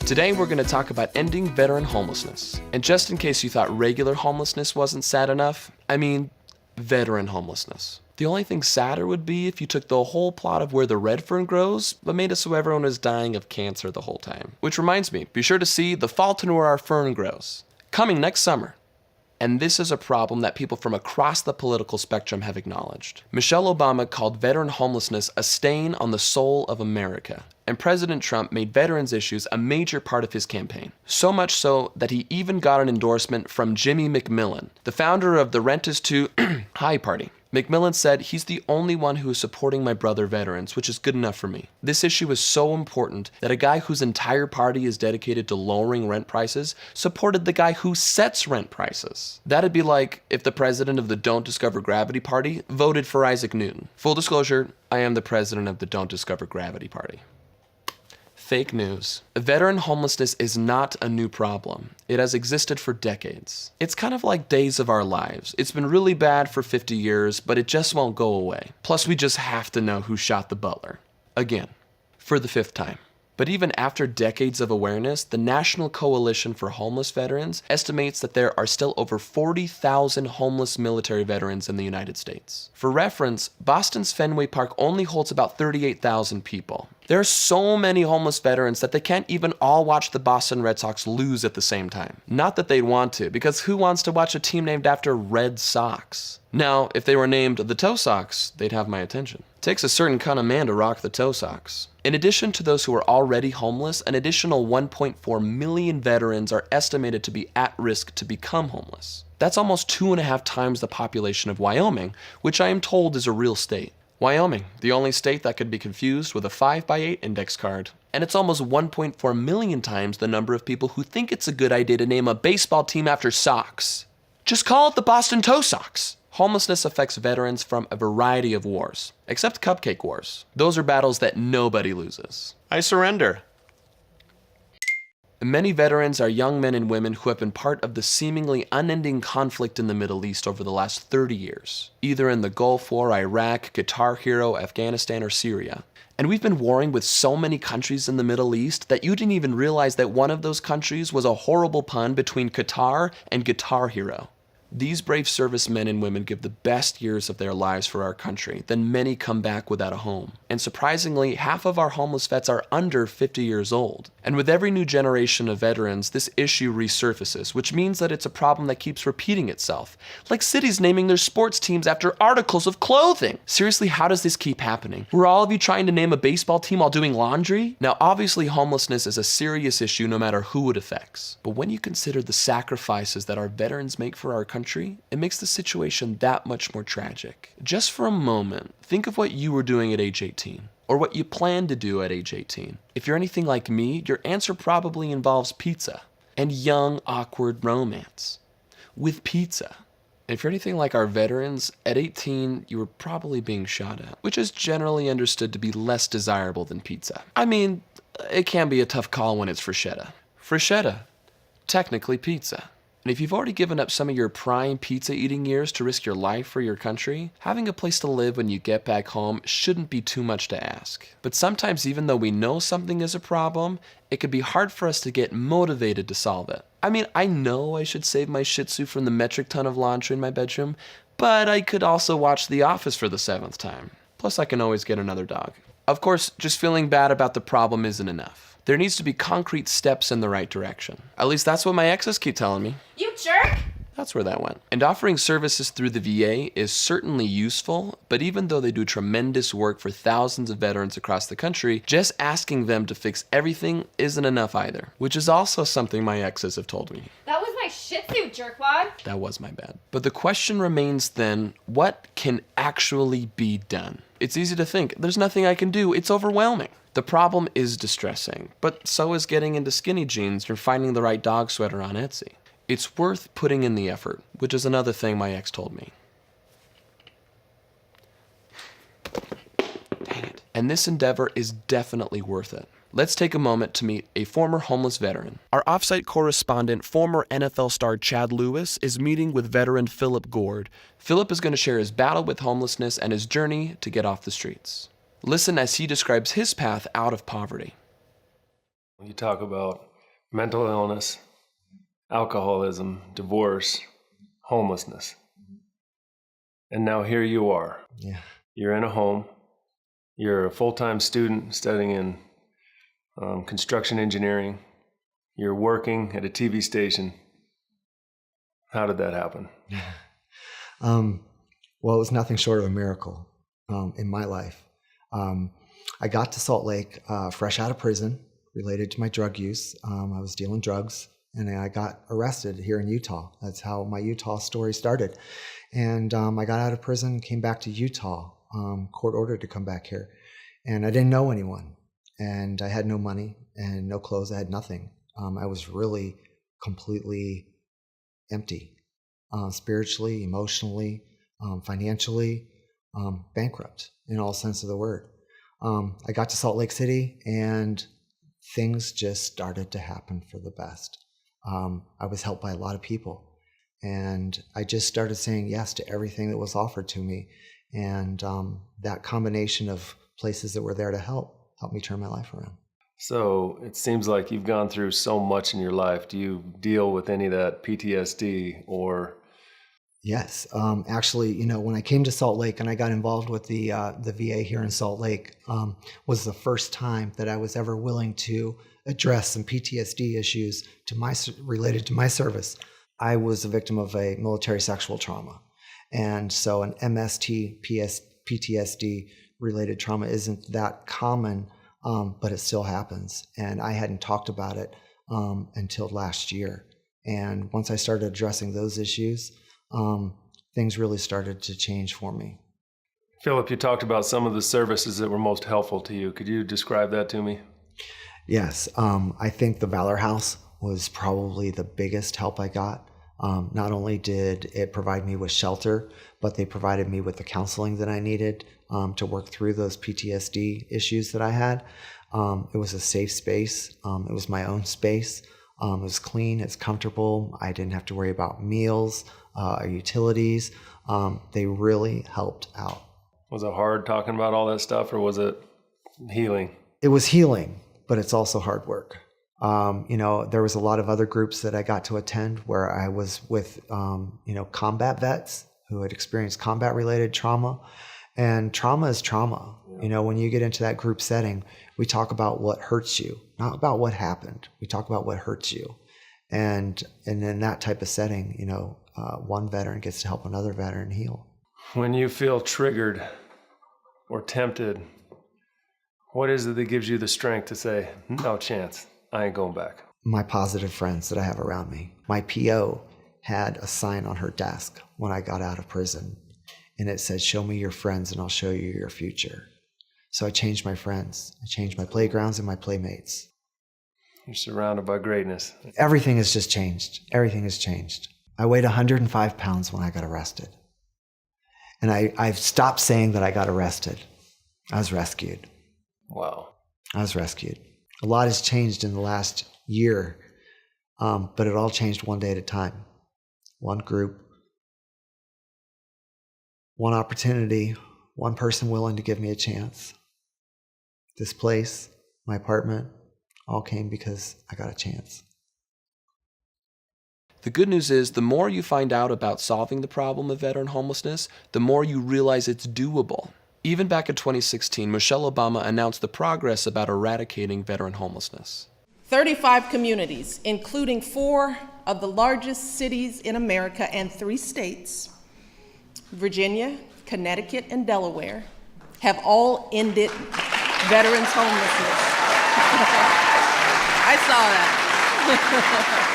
Today we're going to talk about ending veteran homelessness. And just in case you thought regular homelessness wasn't sad enough, I mean, veteran homelessness. The only thing sadder would be if you took the whole plot of Where the Red Fern Grows, but made it so everyone was dying of cancer the whole time. Which reminds me, be sure to see The Fault in Where Our Fern Grows, coming next summer. And this is a problem that people from across the political spectrum have acknowledged. Michelle Obama called veteran homelessness a stain on the soul of America. And President Trump made veterans' issues a major part of his campaign. So much so that he even got an endorsement from Jimmy McMillan, the founder of the Rent is Too High party. McMillan said, "He's the only one who is supporting my brother veterans, which is good enough for me." This issue is so important that a guy whose entire party is dedicated to lowering rent prices supported the guy who sets rent prices. That'd be like if the president of the Don't Discover Gravity party voted for Isaac Newton. Full disclosure, I am the president of the Don't Discover Gravity party. Fake news. Veteran homelessness is not a new problem. It has existed for decades. It's kind of like days of our lives. It's been really bad for 50 years, but it just won't go away. Plus, we just have to know who shot the butler. Again, for the 5th time. But even after decades of awareness, the National Coalition for Homeless Veterans estimates that there are still over 40,000 homeless military veterans in the United States. For reference, Boston's Fenway Park only holds about 38,000 people. There are so many homeless veterans that they can't even all watch the Boston Red Sox lose at the same time. Not that they'd want to, because who wants to watch a team named after Red Sox? Now, if they were named the Toe Sox, they'd have my attention. It takes a certain kind of man to rock the Toe Sox. In addition to those who are already homeless, an additional 1.4 million veterans are estimated to be at risk to become homeless. That's almost 2.5 times the population of Wyoming, which I am told is a real state. Wyoming, the only state that could be confused with a 5x8 index card. And it's almost 1.4 million times the number of people who think it's a good idea to name a baseball team after socks. Just call it the Boston Toe Sox. Homelessness affects veterans from a variety of wars, except cupcake wars. Those are battles that nobody loses. I surrender. Many veterans are young men and women who have been part of the seemingly unending conflict in the Middle East over the last 30 years, either in the Gulf War, Iraq, Guitar Hero, Afghanistan, or Syria. And we've been warring with so many countries in the Middle East that you didn't even realize that one of those countries was a horrible pun between Qatar and Guitar Hero. These brave servicemen and women give the best years of their lives for our country, then many come back without a home. And surprisingly, half of our homeless vets are under 50 years old. And with every new generation of veterans, this issue resurfaces, which means that it's a problem that keeps repeating itself. Like cities naming their sports teams after articles of clothing. Seriously, how does this keep happening? Were all of you trying to name a baseball team while doing laundry? Now, obviously, homelessness is a serious issue no matter who it affects. But when you consider the sacrifices that our veterans make for our country, it makes the situation that much more tragic. Just for a moment, think of what you were doing at age 18, or what you plan to do at age 18. If you're anything like me, your answer probably involves pizza and young, awkward romance with pizza. And if you're anything like our veterans, at 18, you were probably being shot at, which is generally understood to be less desirable than pizza. I mean, it can be a tough call when it's freshetta. Freshetta, technically pizza. And if you've already given up some of your prime pizza eating years to risk your life for your country, having a place to live when you get back home shouldn't be too much to ask. But sometimes, even though we know something is a problem, it can be hard for us to get motivated to solve it. I mean, I know I should save my Shih Tzu from the metric ton of laundry in my bedroom, but I could also watch The Office for the 7th time. Plus, I can always get another dog. Of course, just feeling bad about the problem isn't enough. There needs to be concrete steps in the right direction. At least that's what my exes keep telling me. You jerk! That's where that went. And offering services through the VA is certainly useful, but even though they do tremendous work for thousands of veterans across the country, just asking them to fix everything isn't enough either, which is also something my exes have told me. That was my Shih Tzu, jerkwad. That was my bad. But the question remains then, what can actually be done? It's easy to think, there's nothing I can do, it's overwhelming. The problem is distressing, but so is getting into skinny jeans or finding the right dog sweater on Etsy. It's worth putting in the effort, which is another thing my ex told me. Dang it. And this endeavor is definitely worth it. Let's take a moment to meet a former homeless veteran. Our offsite correspondent, former NFL star Chad Lewis, is meeting with veteran Philip Gord. Philip is going to share his battle with homelessness and his journey to get off the streets. Listen as he describes his path out of poverty. You talk about mental illness, alcoholism, divorce, homelessness. And now here you are. Yeah. You're in a home. You're a full-time student studying in construction engineering. You're working at a TV station. How did that happen? Well, it was nothing short of a miracle in my life. I got to Salt Lake fresh out of prison related to my drug use. I was dealing drugs, and I got arrested here in Utah. That's how my Utah story started. And I got out of prison, came back to Utah, court ordered to come back here. And I didn't know anyone. And I had no money and no clothes. I had nothing. I was really completely empty, spiritually, emotionally, financially, bankrupt in all sense of the word. I got to Salt Lake City, and things just started to happen for the best. I was helped by a lot of people, and I just started saying yes to everything that was offered to me. And that combination of places that were there to helped me turn my life around. So it seems like you've gone through so much in your life. Do you deal with any of that PTSD or? Yes. Actually, when I came to Salt Lake and I got involved with the VA here in Salt Lake, was the first time that I was ever willing to address some PTSD issues related to my service. I was a victim of a military sexual trauma. And so an MST PTSD related trauma isn't that common, but it still happens. And I hadn't talked about it until last year. And once I started addressing those issues, things really started to change for me. Philip, you talked about some of the services that were most helpful to you. Could you describe that to me? Yes. I think the Valor House was probably the biggest help I got. Not only did it provide me with shelter, but they provided me with the counseling that I needed to work through those PTSD issues that I had. It was a safe space. It was my own space. It was clean. It's comfortable. I didn't have to worry about meals or utilities. They really helped out. Was it hard talking about all that stuff, or was it healing? It was healing, but it's also hard work. There was a lot of other groups that I got to attend where I was with, combat vets who had experienced combat-related trauma. And trauma is trauma. When you get into that group setting, we talk about what hurts you, not about what happened. We talk about what hurts you. And in that type of setting, one veteran gets to help another veteran heal. When you feel triggered or tempted, what is it that gives you the strength to say, no chance, I ain't going back? My positive friends that I have around me. My PO had a sign on her desk when I got out of prison, and it said, show me your friends and I'll show you your future. So I changed my friends. I changed my playgrounds and my playmates. You're surrounded by greatness. Everything has just changed. Everything has changed. I weighed 105 pounds when I got arrested. And I've stopped saying that I got arrested. I was rescued. Wow. I was rescued. A lot has changed in the last year, but it all changed one day at a time. One group, one opportunity, one person willing to give me a chance. This place, my apartment, all came because I got a chance. The good news is, the more you find out about solving the problem of veteran homelessness, the more you realize it's doable. Even back in 2016, Michelle Obama announced the progress about eradicating veteran homelessness. 35 communities, including 4 of the largest cities in America and 3 states, Virginia, Connecticut, and Delaware, have all ended veterans homelessness. I saw that.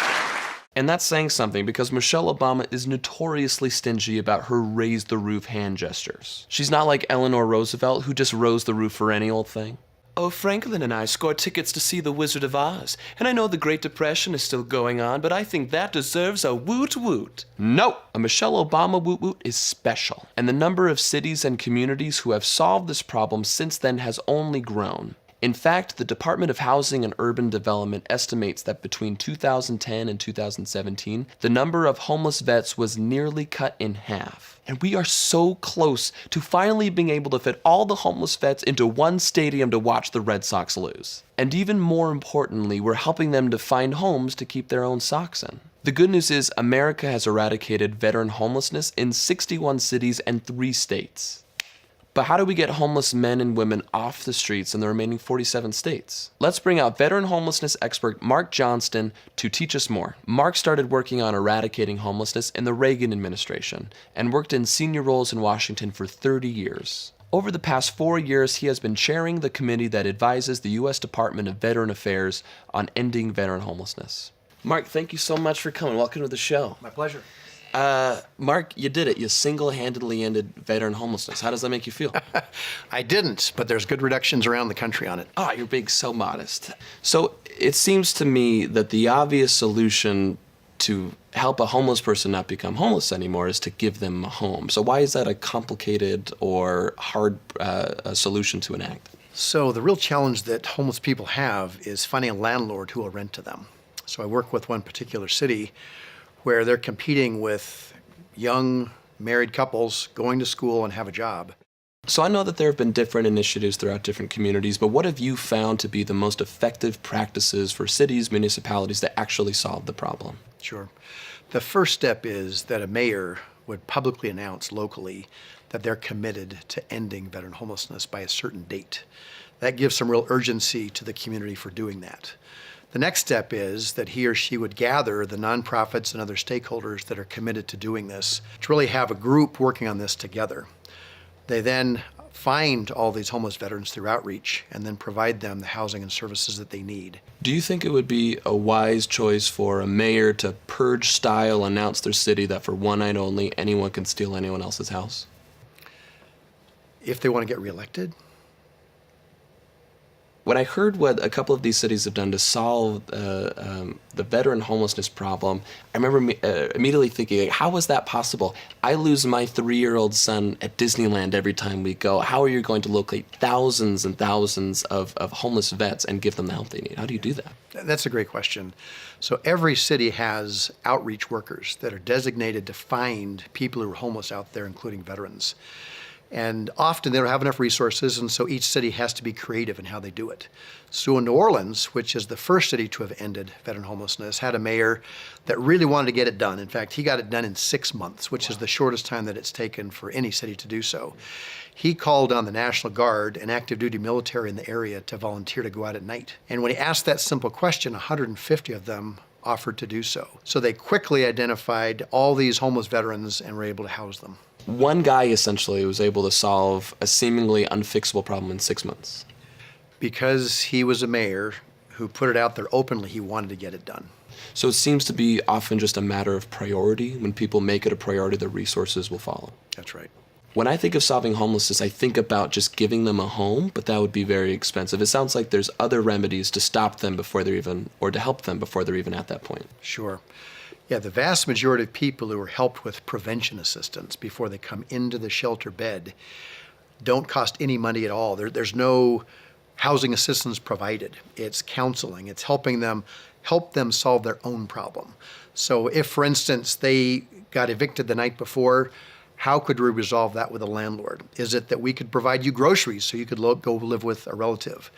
And that's saying something, because Michelle Obama is notoriously stingy about her raise-the-roof hand gestures. She's not like Eleanor Roosevelt, who just rose the roof for any old thing. Oh, Franklin and I scored tickets to see The Wizard of Oz, and I know the Great Depression is still going on, but I think that deserves a woot-woot. No! A Michelle Obama woot-woot is special, and the number of cities and communities who have solved this problem since then has only grown. In fact, the Department of Housing and Urban Development estimates that between 2010 and 2017, the number of homeless vets was nearly cut in half. And we are so close to finally being able to fit all the homeless vets into one stadium to watch the Red Sox lose. And even more importantly, we're helping them to find homes to keep their own socks in. The good news is America has eradicated veteran homelessness in 61 cities and 3 states. But how do we get homeless men and women off the streets in the remaining 47 states? Let's bring out veteran homelessness expert Mark Johnston to teach us more. Mark started working on eradicating homelessness in the Reagan administration and worked in senior roles in Washington for 30 years. Over the past 4 years, he has been chairing the committee that advises the U.S. Department of Veteran Affairs on ending veteran homelessness. Mark, thank you so much for coming. Welcome to the show. My pleasure. Mark, you did it. You single-handedly ended veteran homelessness. How does that make you feel? I didn't, but there's good reductions around the country on it. Oh, you're being so modest. So it seems to me that the obvious solution to help a homeless person not become homeless anymore is to give them a home. So why is that a complicated or hard solution to enact? So the real challenge that homeless people have is finding a landlord who will rent to them. So I work with one particular city where they're competing with young married couples going to school and have a job. So I know that there have been different initiatives throughout different communities, but what have you found to be the most effective practices for cities, municipalities that actually solve the problem? Sure. The first step is that a mayor would publicly announce locally that they're committed to ending veteran homelessness by a certain date. That gives some real urgency to the community for doing that. The next step is that he or she would gather the nonprofits and other stakeholders that are committed to doing this to really have a group working on this together. They then find all these homeless veterans through outreach and then provide them the housing and services that they need. Do you think it would be a wise choice for a mayor to purge style announce their city that for one night only anyone can steal anyone else's house? If they want to get reelected? When I heard what a couple of these cities have done to solve the veteran homelessness problem, I remember immediately thinking, how is that possible? I lose my 3-year-old son at Disneyland every time we go. How are you going to locate thousands and thousands of homeless vets and give them the help they need? How do you do that? That's a great question. So every city has outreach workers that are designated to find people who are homeless out there, including veterans. And often they don't have enough resources, and so each city has to be creative in how they do it. So in New Orleans, which is the first city to have ended veteran homelessness, had a mayor that really wanted to get it done. In fact, he got it done in 6 months, which is the shortest time that it's taken for any city to do so. He called on the National Guard and active duty military in the area to volunteer to go out at night. And when he asked that simple question, 150 of them offered to do so. So they quickly identified all these homeless veterans and were able to house them. One guy essentially was able to solve a seemingly unfixable problem in 6 months. Because he was a mayor who put it out there openly, he wanted to get it done. So it seems to be often just a matter of priority. When people make it a priority, the resources will follow. That's right. When I think of solving homelessness, I think about just giving them a home, but that would be very expensive. It sounds like there's other remedies to stop them before they're even, or to help them before they're even at that point. Sure. Yeah, the vast majority of people who are helped with prevention assistance before they come into the shelter bed don't cost any money at all. There's no housing assistance provided. It's counseling. It's helping them solve their own problem. So if, for instance, they got evicted the night before, how could we resolve that with a landlord? Is it that we could provide you groceries so you could go live with a relative?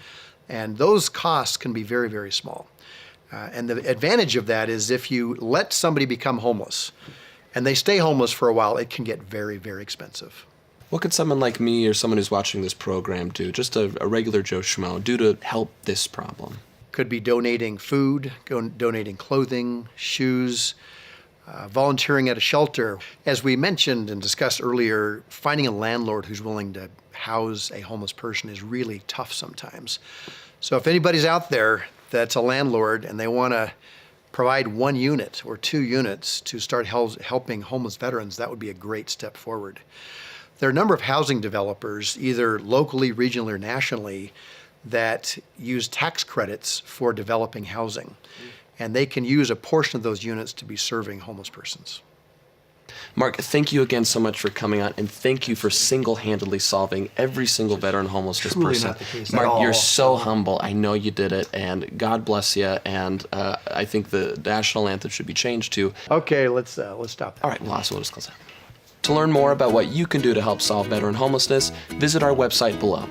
And those costs can be very, very small. And the advantage of that is if you let somebody become homeless and they stay homeless for a while, it can get very, very expensive. What could someone like me or someone who's watching this program do, just a regular Joe Schmo, do to help this problem? Could be donating food, donating clothing, shoes, volunteering at a shelter. As we mentioned and discussed earlier, finding a landlord who's willing to house a homeless person is really tough sometimes. So if anybody's out there that's a landlord and they want to provide 1 unit or 2 units to start helping homeless veterans, that would be a great step forward. There are a number of housing developers, either locally, regionally, or nationally, that use tax credits for developing housing. And they can use a portion of those units to be serving homeless persons. Mark, thank you again so much for coming on, and thank you for single-handedly solving every single veteran homelessness Truly person. not the case at Mark, all. you're so humble. I know you did it, and God bless you. And I think the national anthem should be changed to. Okay, let's stop that. All right, well, also we'll just close out. To learn more about what you can do to help solve veteran homelessness, visit our website below.